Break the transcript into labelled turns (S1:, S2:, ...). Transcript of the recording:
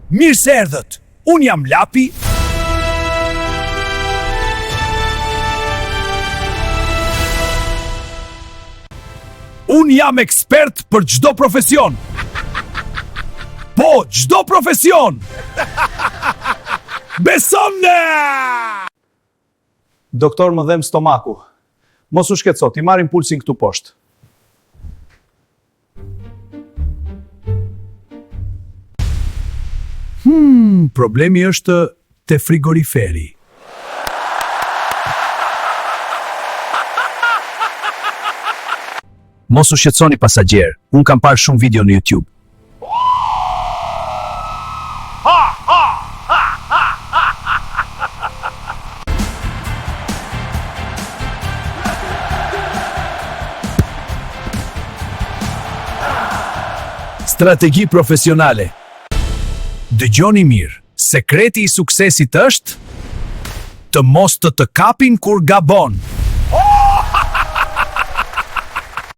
S1: Mirë se erdhët. Unë jam Lapi. Unë jam ekspert për çdo profesion. Po, çdo profesion. Besone!
S2: Doktor, më dhem stomaku. Mos u shqetëso, ti marrim pulsin këtu poshtë.
S1: Problemi është te frigoriferi.
S3: Mos u shqetësoni pasagjer, unë kam parë shumë video në YouTube.
S1: Strategji profesionale. Dëgjoni mirë, sekreti i suksesit është të mos të kapin kur gabon.